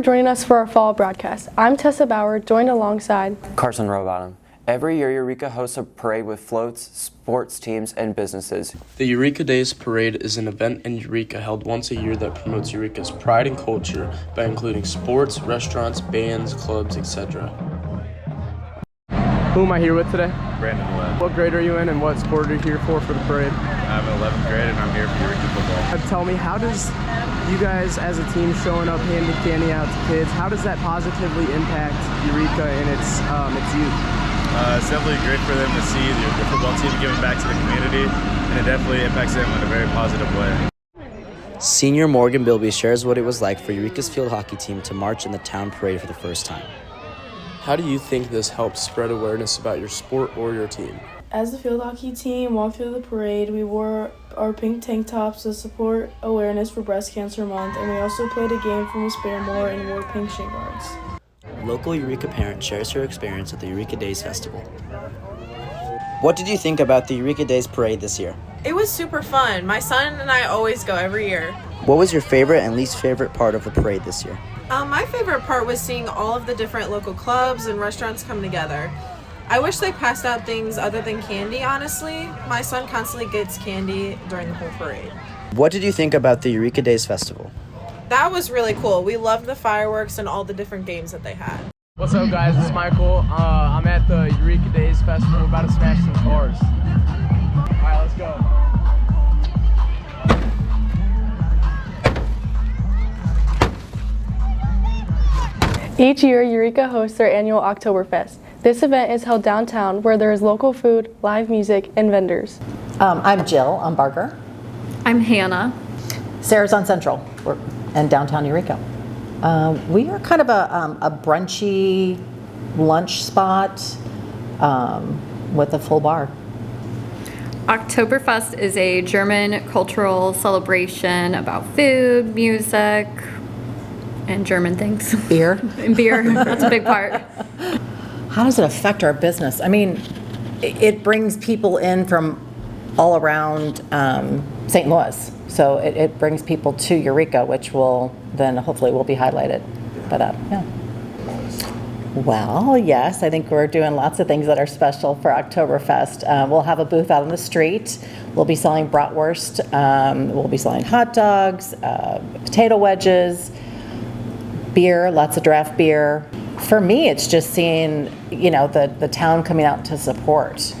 joining us for our fall broadcast. I'm Tessa Bauer, joined alongside Carson Rowbottom. Every year, Eureka hosts a parade with floats, sports teams, and businesses. The Eureka Days Parade is an event in Eureka held once a year that promotes Eureka's pride and culture by including sports, restaurants, bands, clubs, etc. Who am I here with today? Brandon Webb. What grade are you in and what sport are you here for the parade? I'm in 11th grade and I'm here for Eureka football. Tell me, how does you guys as a team showing up handing candy out to kids, how does that positively impact Eureka and its youth? It's definitely great for them to see the football team giving back to the community, and it definitely impacts them in a very positive way. Senior Morgan Bilby shares what it was like for Eureka's field hockey team to march in the town parade for the first time. How do you think this helps spread awareness about your sport or your team? As the field hockey team walked through the parade, we wore our pink tank tops to support awareness for Breast Cancer Month, and we also played a game from Miss Barrymore and wore pink shin guards. Local Eureka parent shares her experience at the Eureka Days Festival. What did you think about the Eureka Days Parade this year? It was super fun. My son and I always go every year. What was your favorite and least favorite part of the parade this year? My favorite part was seeing all of the different local clubs and restaurants come together. I wish they passed out things other than candy, honestly. My son constantly gets candy during the whole parade. What did you think about the Eureka Days Festival? That was really cool. We loved the fireworks and all the different games that they had. What's up, guys? It's Michael. I'm at the Eureka Days Festival. We're about to smash some cars. All right, let's go. Each year, Eureka hosts their annual Oktoberfest. This event is held downtown where there is local food, live music, and vendors. I'm Jill. I'm Barker. I'm Hannah. Sarah's on Central. We're in downtown Eureka. We are kind of a brunchy lunch spot with a full bar. Oktoberfest is a German cultural celebration about food, music, and German things. Beer. And beer. That's a big part. How does it affect our business? I mean, it brings people in from all around St. Louis. So it brings people to Eureka, which will then hopefully will be highlighted. But yeah. Well, yes, I think we're doing lots of things that are special for Oktoberfest. We'll have a booth out on the street. We'll be selling bratwurst. We'll be selling hot dogs, potato wedges, beer, lots of draft beer. For me, it's just seeing, the town coming out to support.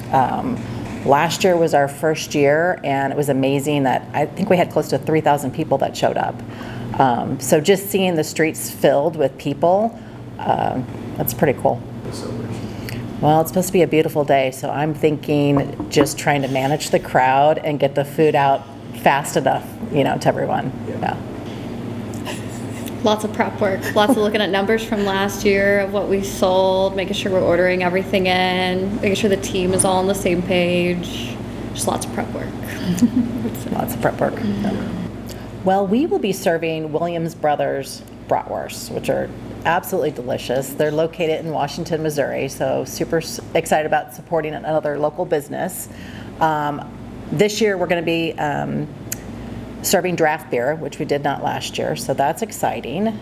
Last year was our first year, and it was amazing that I think we had close to 3,000 people that showed up. So just seeing the streets filled with people, that's pretty cool. Well, it's supposed to be a beautiful day, so I'm thinking just trying to manage the crowd and get the food out fast enough, to everyone. Yeah. Lots of prep work, lots of looking at numbers from last year of what we sold, making sure we're ordering everything in, making sure the team is all on the same page. Just lots of prep work. Lots of prep work. Well, we will be serving Williams Brothers bratwursts, which are absolutely delicious. They're located in Washington, Missouri, so super excited about supporting another local business. This year we're going to be serving draft beer, which we did not last year, so that's exciting.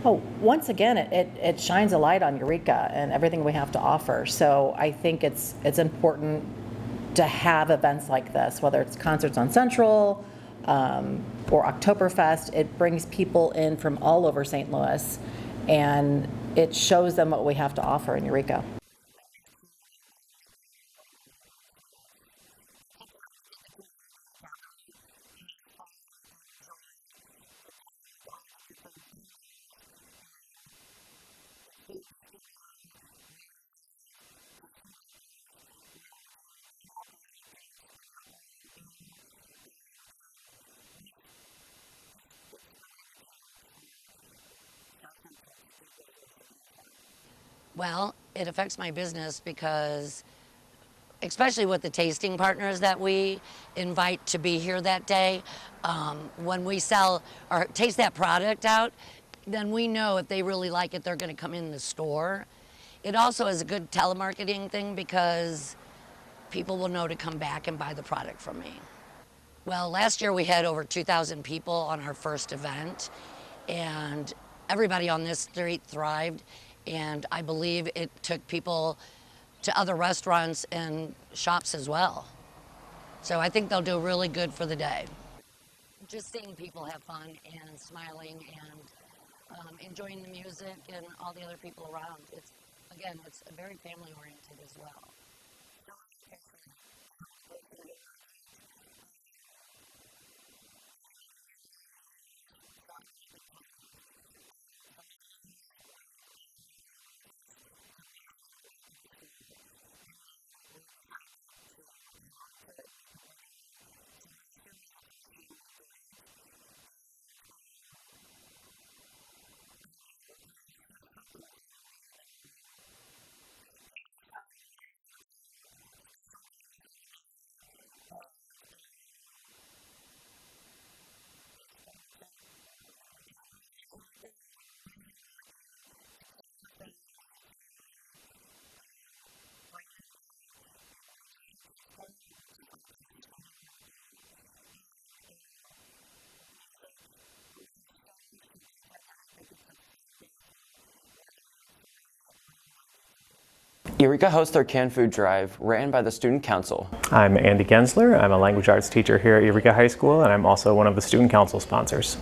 Oh, once again, it shines a light on Eureka and everything we have to offer. So I think it's important to have events like this, whether it's concerts on Central or Oktoberfest. It brings people in from all over St. Louis, and it shows them what we have to offer in Eureka. Well, it affects my business because, especially with the tasting partners that we invite to be here that day, when we sell or taste that product out, then we know if they really like it, they're going to come in the store. It also is a good telemarketing thing because people will know to come back and buy the product from me. Well, last year we had over 2,000 people on our first event, and everybody on this street thrived, and I believe it took people to other restaurants and shops as well. So I think they'll do really good for the day. Just seeing people have fun and smiling and enjoying the music and all the other people around. It's very family oriented as well. Eureka hosts their canned food drive, ran by the Student Council. I'm Andy Gensler. I'm a language arts teacher here at Eureka High School, and I'm also one of the Student Council sponsors.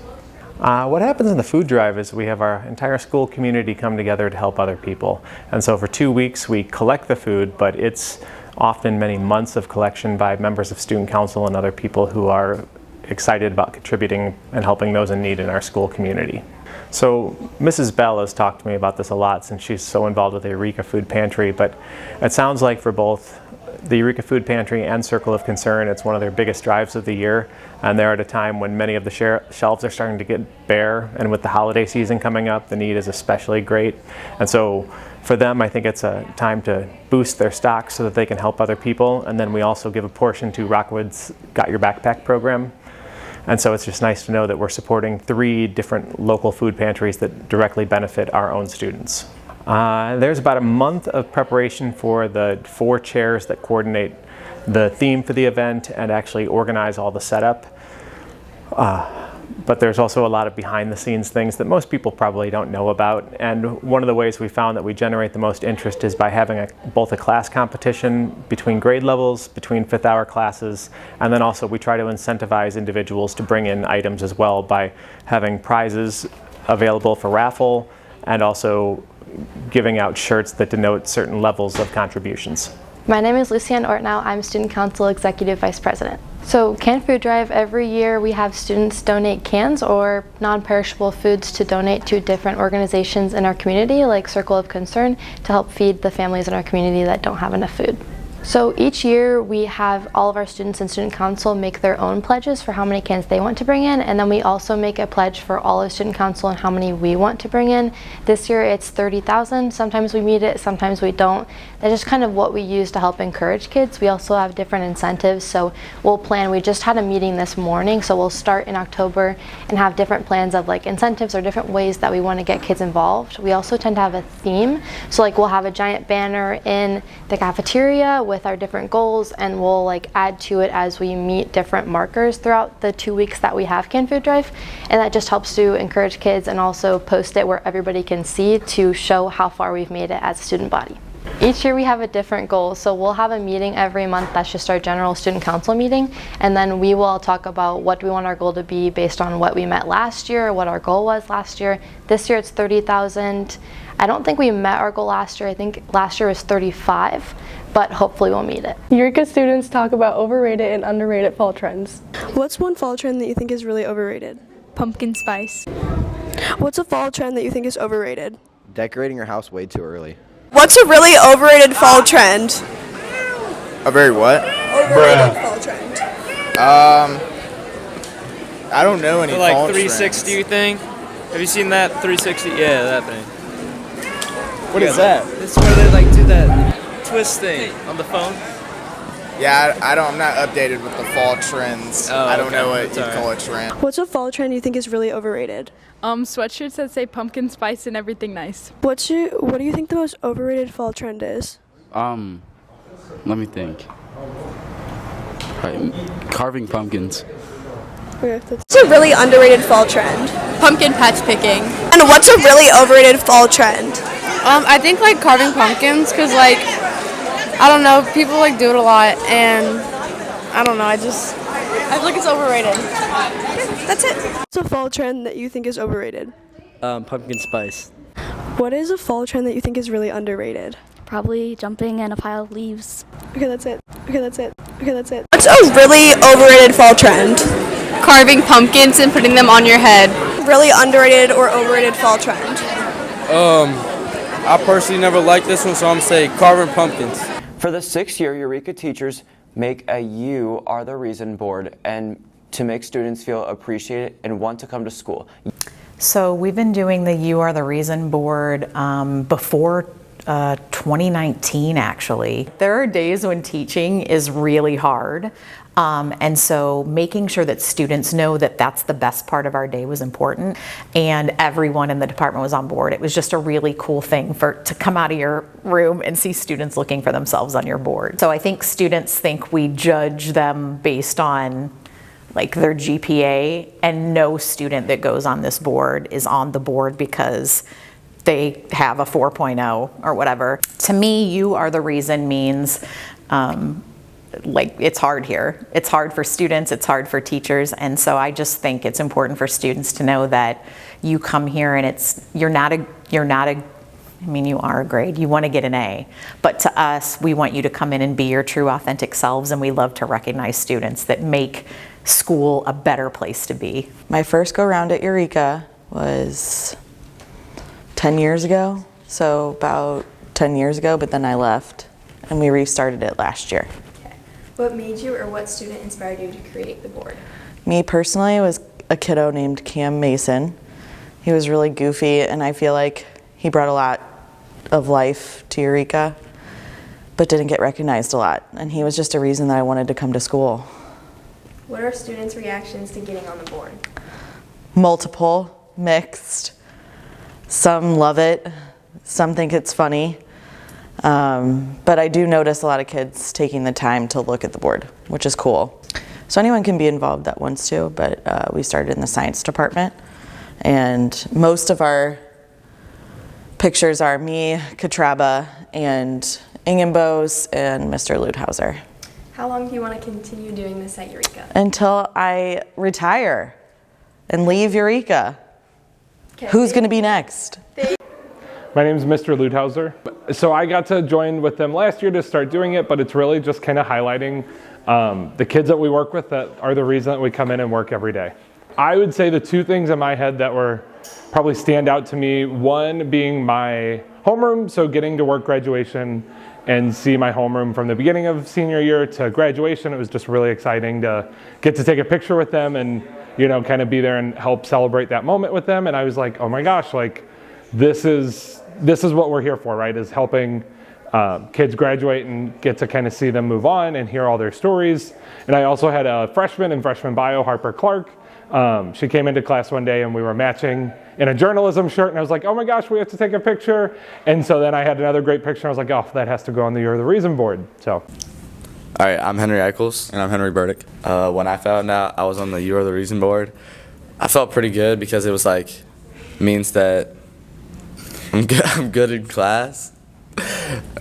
What happens in the food drive is we have our entire school community come together to help other people. And so for 2 weeks we collect the food, but it's often many months of collection by members of Student Council and other people who are excited about contributing and helping those in need in our school community. So Mrs. Bell has talked to me about this a lot since she's so involved with the Eureka Food Pantry, but it sounds like for both the Eureka Food Pantry and Circle of Concern, it's one of their biggest drives of the year, and they're at a time when many of the shelves are starting to get bare, and with the holiday season coming up, the need is especially great. And so for them, I think it's a time to boost their stock so that they can help other people, and then we also give a portion to Rockwood's Got Your Backpack program. And so it's just nice to know that we're supporting 3 different local food pantries that directly benefit our own students. There's about a month of preparation for the 4 chairs that coordinate the theme for the event and actually organize all the setup. But there's also a lot of behind the scenes things that most people probably don't know about. And one of the ways we found that we generate the most interest is by having both a class competition between grade levels, between 5th hour classes, and then also we try to incentivize individuals to bring in items as well by having prizes available for raffle and also giving out shirts that denote certain levels of contributions. My name is Lucianne Ortnow. I'm Student Council Executive Vice President. So Canned Food Drive, every year we have students donate cans or non-perishable foods to donate to different organizations in our community like Circle of Concern to help feed the families in our community that don't have enough food. So each year we have all of our students in Student Council make their own pledges for how many cans they want to bring in, and then we also make a pledge for all of Student Council and how many we want to bring in. This year it's 30,000. Sometimes we meet it, sometimes we don't. That's just kind of what we use to help encourage kids. We also have different incentives, so we'll plan. We just had a meeting this morning, so we'll start in October and have different plans of like incentives or different ways that we want to get kids involved. We also tend to have a theme, so like we'll have a giant banner in the cafeteria with our different goals, and we'll like add to it as we meet different markers throughout the 2 weeks that we have Canned Food Drive, and that just helps to encourage kids and also post it where everybody can see to show how far we've made it as a student body. Each year we have a different goal, so we'll have a meeting every month. That's just our general student council meeting, and then we will talk about what we want our goal to be based on what we met last year, what our goal was last year. This year it's 30,000. I don't think we met our goal last year. I think last year was 35, but hopefully we'll meet it. Eureka students talk about overrated and underrated fall trends. What's one fall trend that you think is really overrated? Pumpkin spice. What's a fall trend that you think is overrated? Decorating your house way too early. What's a really overrated fall trend? A very what? Overrated fall trend. I don't know any like fall 360 trends. thing. Have you seen that 360? Yeah, that thing. What is that? It's where they like do that twist thing on the phone. Yeah, I'm not updated with the fall trends. Oh, I don't okay. know what That's you all call right. a trend. What's a fall trend you think is really overrated? Sweatshirts that say pumpkin spice and everything nice. What do you think the most overrated fall trend is? Let me think. Carving pumpkins. Okay, what's a really underrated fall trend? Pumpkin patch picking. And what's a really overrated fall trend? I think like carving pumpkins, because like, I don't know, people like do it a lot, and I don't know, I think it's overrated. That's it. What's a fall trend that you think is overrated? Pumpkin spice. What is a fall trend that you think is really underrated? Probably jumping in a pile of leaves. Okay, that's it. Okay, that's it. Okay, that's it. What's a really overrated fall trend? Carving pumpkins and putting them on your head. Really underrated or overrated fall trend? I personally never liked this one, so I'm saying carving pumpkins. For the 6th year, Eureka teachers make a You Are the Reason board and to make students feel appreciated and want to come to school. So we've been doing the You Are the Reason board before 2019, actually. There are days when teaching is really hard. And so making sure that students know that that's the best part of our day was important, and everyone in the department was on board. It was just a really cool thing to come out of your room and see students looking for themselves on your board. So I think students think we judge them based on like their GPA, and no student that goes on this board is on the board because they have a 4.0 or whatever. To me, You Are the Reason means like it's hard here. It's hard for students, it's hard for teachers, and so I just think it's important for students to know that you come here and you're not a I mean, you are a grade, you want to get an A, but to us, we want you to come in and be your true authentic selves, and we love to recognize students that make school a better place to be. My first go round at Eureka was 10 years ago, so about 10 years ago, but then I left and we restarted it last year. What made you, or what student inspired you to create the board? Me personally, it was a kiddo named Cam Mason. He was really goofy, and I feel like he brought a lot of life to Eureka, but didn't get recognized a lot, and he was just a reason that I wanted to come to school. What are students' reactions to getting on the board? Multiple, mixed. Some love it, some think it's funny. But I do notice a lot of kids taking the time to look at the board, which is cool. So anyone can be involved that wants to, but we started in the science department, and most of our pictures are me, Katraba, and Ingenbos, and Mr. Ludhauser. How long do you want to continue doing this at Eureka? Until I retire and leave Eureka. Who's going to be next? My name is Mr. Ludhauser. So I got to join with them last year to start doing it, but it's really just kind of highlighting the kids that we work with that are the reason that we come in and work every day. I would say the two things in my head that were probably stand out to me, one being my homeroom, so getting to work graduation and see my homeroom from the beginning of senior year to graduation. It was just really exciting to get to take a picture with them and, you know, kind of be there and help celebrate that moment with them. And I was like, oh my gosh, like this is what we're here for, right? Is helping kids graduate and get to kind of see them move on and hear all their stories. And I also had a freshman in freshman bio, Harper Clark. She came into class one day and we were matching in a journalism shirt, and I was like, oh my gosh, we have to take a picture. And so then I had another great picture. I was like, oh, that has to go on the You're the Reason board. So. All right, I'm Henry Eichels. And I'm Henry Burdick. When I found out I was on the You're the Reason board, I felt pretty good because it was like, means that I'm good in class,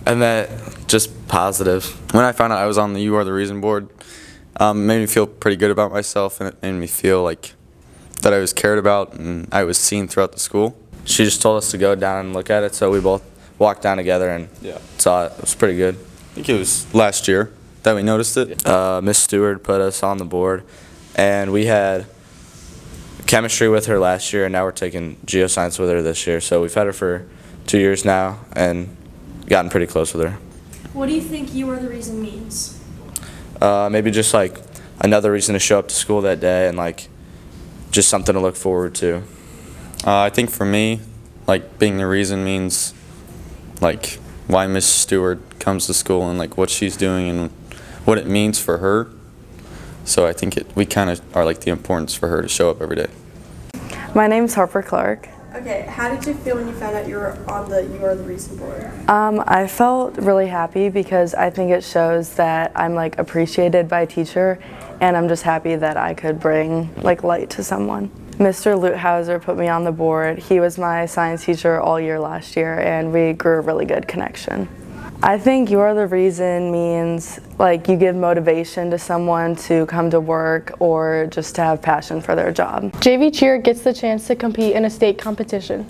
and that just positive. When I found out I was on the You Are the Reason board, it made me feel pretty good about myself, and it made me feel like that I was cared about and I was seen throughout the school. She just told us to go down and look at it, so we both walked down together and saw it. It was pretty good. I think it was last year that we noticed it. Miss Stewart put us on the board, and we had chemistry with her last year, and now we're taking geoscience with her this year. So we've had her for 2 years now and gotten pretty close with her. What do you think You Are the Reason means? Maybe just like another reason to show up to school that day, and like just something to look forward to. I think for me, like being the reason means like why Miss Stewart comes to school and like what she's doing and what it means for her. So I think we kind of are like the importance for her to show up every day. My name's Harper Clark. Okay, how did you feel when you found out you were on the You Are the Reason board? I felt really happy because I think it shows that I'm like appreciated by a teacher, and I'm just happy that I could bring like light to someone. Mr. Luthauser put me on the board. He was my science teacher all year last year, and we grew a really good connection. I think you are the reason means like you give motivation to someone to come to work or just to have passion for their job. JV Cheer gets the chance to compete in a state competition.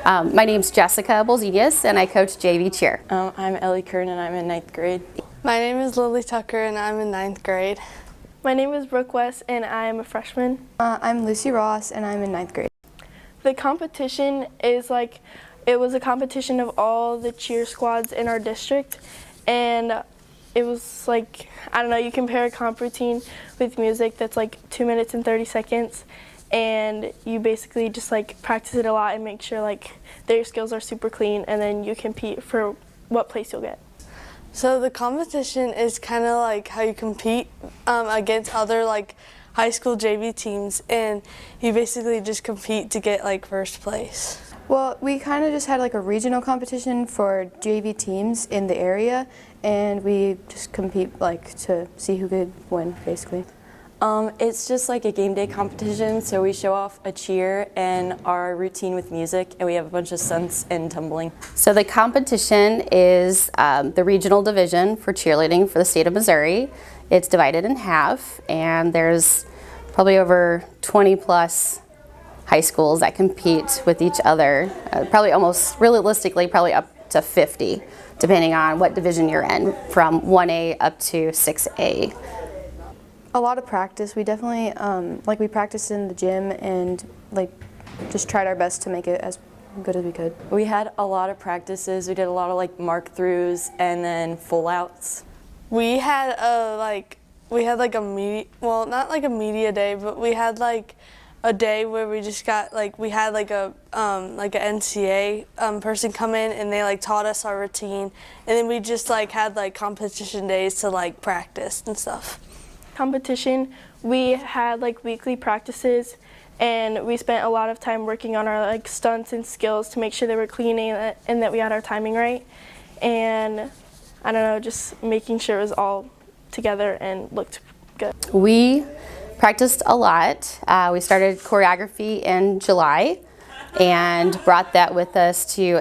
My name's Jessica Bolzenius, and I coach JV Cheer. I'm Ellie Kern, and I'm in 9th grade. My name is Lily Tucker, and I'm in 9th grade. My name is Brooke West, and I'm a freshman. I'm Lucy Ross, and I'm in 9th grade. The competition is it was a competition of all the cheer squads in our district, and it was I don't know, you compare a comp routine with music that's 2 minutes and 30 seconds, and you basically just practice it a lot and make sure that your skills are super clean, and then you compete for what place you'll get. So the competition is kind of like how you compete against other high school JV teams, and you basically just compete to get first place. Well, we kind of just had a regional competition for JV teams in the area, and we just compete to see who could win, basically. It's just like a game day competition, so we show off a cheer and our routine with music, and we have a bunch of stunts and tumbling. So the competition is the regional division for cheerleading for the state of Missouri. It's divided in half, and there's probably over 20 plus high schools that compete with each other, probably almost realistically probably up to 50, depending on what division you're in, from 1A up to 6A. A lot of practice. We definitely, we practiced in the gym and just tried our best to make it as good as we could. We had a lot of practices. We did a lot of mark-throughs and then full-outs. We had a media, well, not a media day, but we had a day where we just got we had an NCA person come in, and they taught us our routine, and then we just had competition days to practice and stuff. Competition, we had weekly practices, and we spent a lot of time working on our stunts and skills to make sure they were clean and that we had our timing right, and I don't know, just making sure it was all together and looked good. We practiced a lot. We started choreography in July and brought that with us to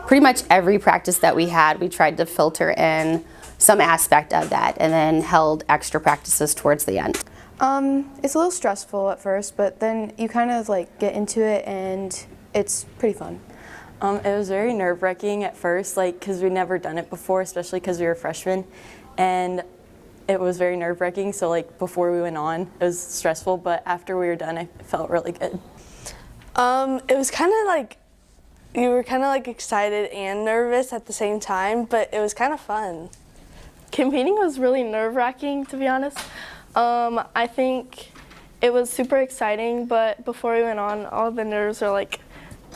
pretty much every practice that we had. We tried to filter in some aspect of that and then held extra practices towards the end. It's a little stressful at first, but then you kind of get into it and it's pretty fun. It was very nerve-wracking at first, because we'd never done it before, especially because we were freshmen, and it was very nerve-wracking, so before we went on, it was stressful, but after we were done, I felt really good. It was kind of you were kind of excited and nervous at the same time, but it was kind of fun. Competing was really nerve-wracking, to be honest. I think it was super exciting, but before we went on, all the nerves were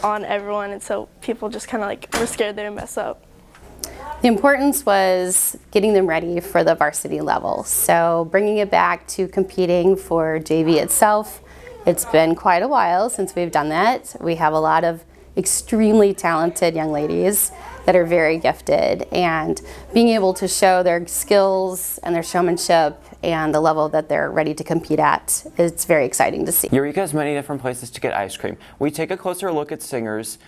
on everyone, and so people just kind of were scared they would mess up. The importance was getting them ready for the varsity level. So bringing it back to competing for JV itself, it's been quite a while since we've done that. We have a lot of extremely talented young ladies that are very gifted, and being able to show their skills and their showmanship and the level that they're ready to compete at, it's very exciting to see. Eureka has many different places to get ice cream. We take a closer look at Singer's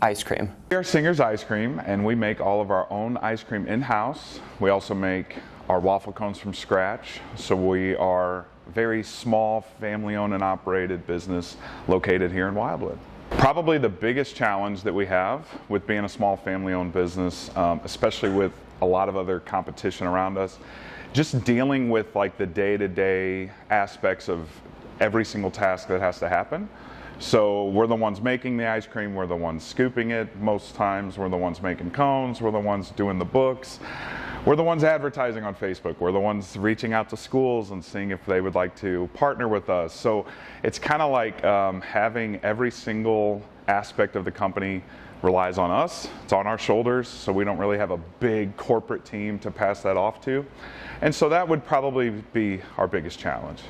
ice cream. We are Singer's Ice Cream, and we make all of our own ice cream in-house. We also make our waffle cones from scratch, so we are a very small family-owned and operated business located here in Wildwood. Probably the biggest challenge that we have with being a small family-owned business, especially with a lot of other competition around us, just dealing with the day-to-day aspects of every single task that has to happen. So we're the ones making the ice cream, we're the ones scooping it most times, we're the ones making cones, we're the ones doing the books, we're the ones advertising on Facebook, we're the ones reaching out to schools and seeing if they would like to partner with us. So it's kind of having every single aspect of the company relies on us. It's on our shoulders, so we don't really have a big corporate team to pass that off to. And so that would probably be our biggest challenge.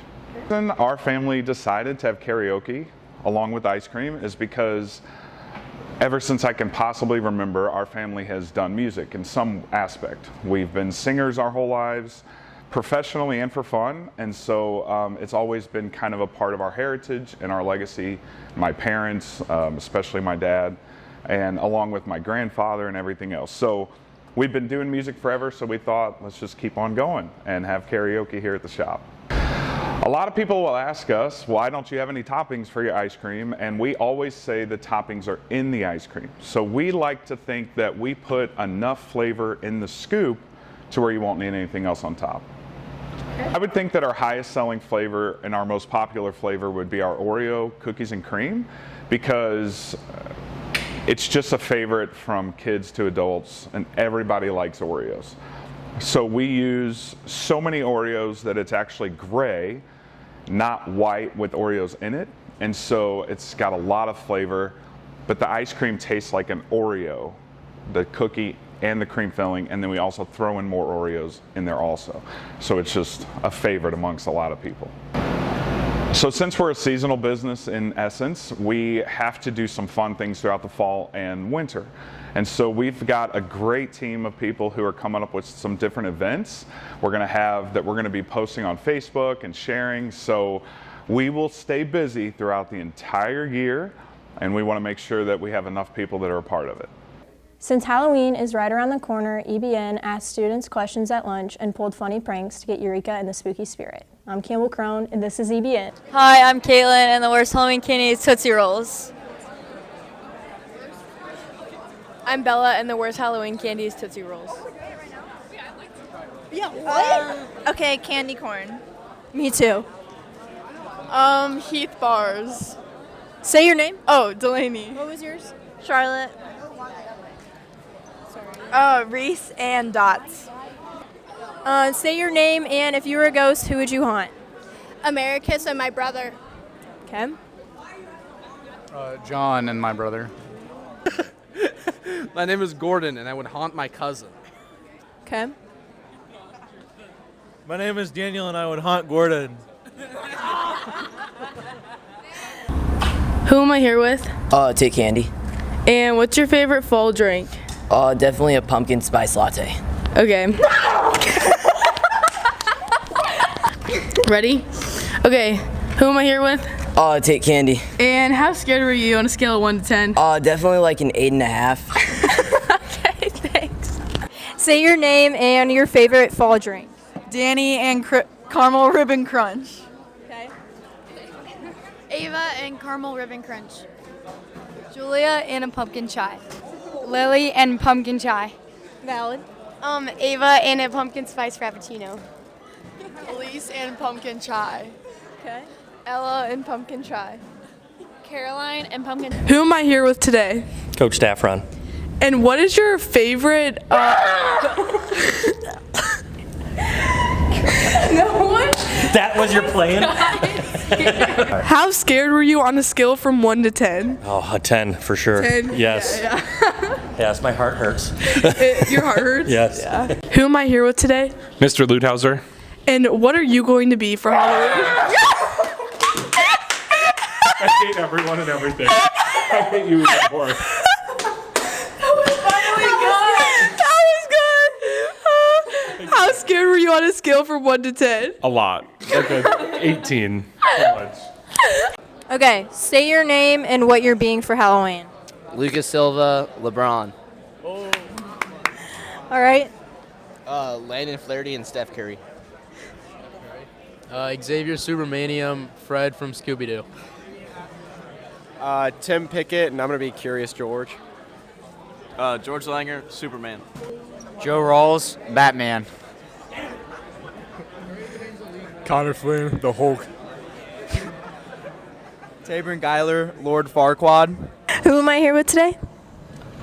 Then our family decided to have karaoke along with ice cream is because ever since I can possibly remember, our family has done music in some aspect. We've been singers our whole lives. professionally and for fun, and so it's always been kind of a part of our heritage and our legacy. My parents, especially my dad, and along with my grandfather and everything else. So we've been doing music forever, so we thought, let's just keep on going and have karaoke here at the shop. A lot of people will ask us, why don't you have any toppings for your ice cream? And we always say the toppings are in the ice cream. So we like to think that we put enough flavor in the scoop to where you won't need anything else on top. I would think that our highest selling flavor and our most popular flavor would be our Oreo cookies and cream, because it's just a favorite from kids to adults, and everybody likes Oreos. So we use so many Oreos that it's actually gray, not white with Oreos in it. And so it's got a lot of flavor, but the ice cream tastes like an Oreo, the cookie and the cream filling, and then we also throw in more Oreos in there also. So it's just a favorite amongst a lot of people. So since we're a seasonal business in essence, we have to do some fun things throughout the fall and winter. And so we've got a great team of people who are coming up with some different events we're going to be posting on Facebook and sharing. So we will stay busy throughout the entire year, and we want to make sure that we have enough people that are a part of it. Since Halloween is right around the corner, EBN asked students questions at lunch and pulled funny pranks to get Eureka in the spooky spirit. I'm Campbell Crone, and this is EBN. Hi, I'm Caitlin, and the worst Halloween candy is Tootsie Rolls. I'm Bella, and the worst Halloween candy is Tootsie Rolls. Yeah, what? Okay, candy corn. Me too. Heath bars. Say your name. Oh, Delaney. What was yours? Charlotte. Reese and Dots. Say your name, and if you were a ghost, who would you haunt? Americus and my brother. Okay. John and my brother. My name is Gordon, and I would haunt my cousin. Okay. My name is Daniel, and I would haunt Gordon. Who am I here with? Take candy. And what's your favorite fall drink? Definitely a pumpkin spice latte. Okay. Ready? Okay. Who am I here with? Take candy. And how scared were you on a scale of 1 to 10? Definitely like an 8.5. Okay, thanks. Say your name and your favorite fall drink. Danny and caramel ribbon crunch. Okay. Ava and caramel ribbon crunch. Julia and a pumpkin chai. Lily and pumpkin chai. Valid. Ava and a pumpkin spice frappuccino. Elise and pumpkin chai. Okay. Ella and pumpkin chai. Caroline and pumpkin. Who am I here with today? Coach Staffron. And what is your favorite? No one. That was your plan? How scared were you on a scale from 1 to 10? Oh, a 10 for sure. 10? Yes. Yeah. Yes, my heart hurts. Your heart hurts? Yes. Yeah. Who am I here with today? Mr. Luthauser. And what are you going to be for Halloween? I hate everyone and everything. I hate you even more. How scared were you on a scale from 1 to 10? A lot. Like a 18. So much. Okay, say your name and what you're being for Halloween. Lucas Silva, LeBron. All right. Landon Flaherty and Steph Curry. Xavier Supermanium, Fred from Scooby-Doo. Tim Pickett, and I'm going to be Curious George. George Langer, Superman. Joe Rawls, Batman. Connor Flynn, the Hulk. Tabron Geiler, Lord Farquaad. Who am I here with today?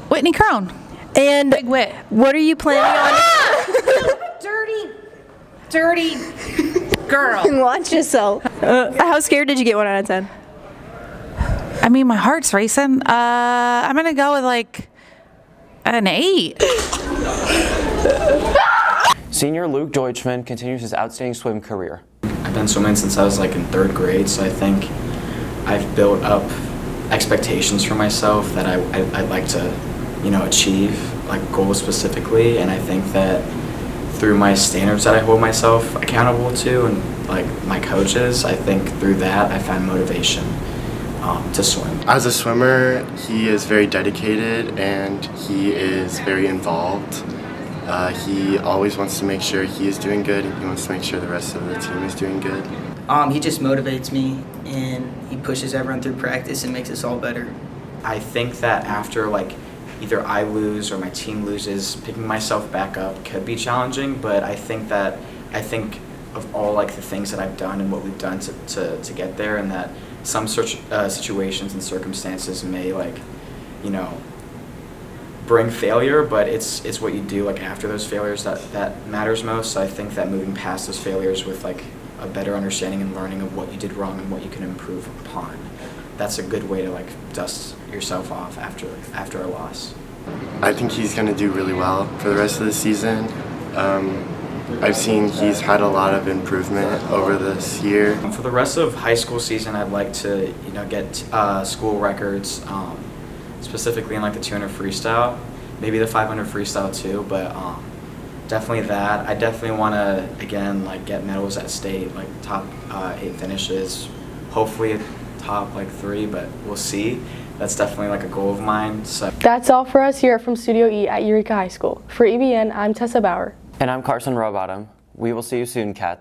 Whitney Crone. And Big Wit. what are you planning on? Dirty girl. Watch yourself. How scared did you get 1 out of 10? I mean, my heart's racing. I'm gonna go with like an 8. Senior Luke Deutschman continues his outstanding swim career. I've been swimming since I was like in 3rd grade, so I think I've built up expectations for myself that I'd like to, achieve, like goals specifically, and I think that through my standards that I hold myself accountable to, and like my coaches, I think through that I found motivation to swim. As a swimmer, he is very dedicated and he is very involved. He always wants to make sure he is doing good, and he wants to make sure the rest of the team is doing good. He just motivates me, and he pushes everyone through practice and makes us all better. I think that after like either I lose or my team loses, picking myself back up could be challenging, but I think of all like the things that I've done and what we've done to get there, and that some situations and circumstances may like, you know, bring failure, but it's what you do like after those failures that matters most. So I think that moving past those failures with like a better understanding and learning of what you did wrong and what you can improve upon, that's a good way to like dust yourself off after a loss. I think he's going to do really well for the rest of the season. I've seen he's had a lot of improvement over this year. For the rest of high school season, I'd like to, you know, get school records, specifically in like the 200 freestyle, maybe the 500 freestyle too, but definitely that. I definitely want to, again, like get medals at state, like top 8 finishes, hopefully top like 3, but we'll see. That's definitely like a goal of mine. So That's all for us here from Studio E at Eureka High School. For EBN, I'm Tessa Bauer. And I'm Carson Rowbottom. We will see you soon, Cats.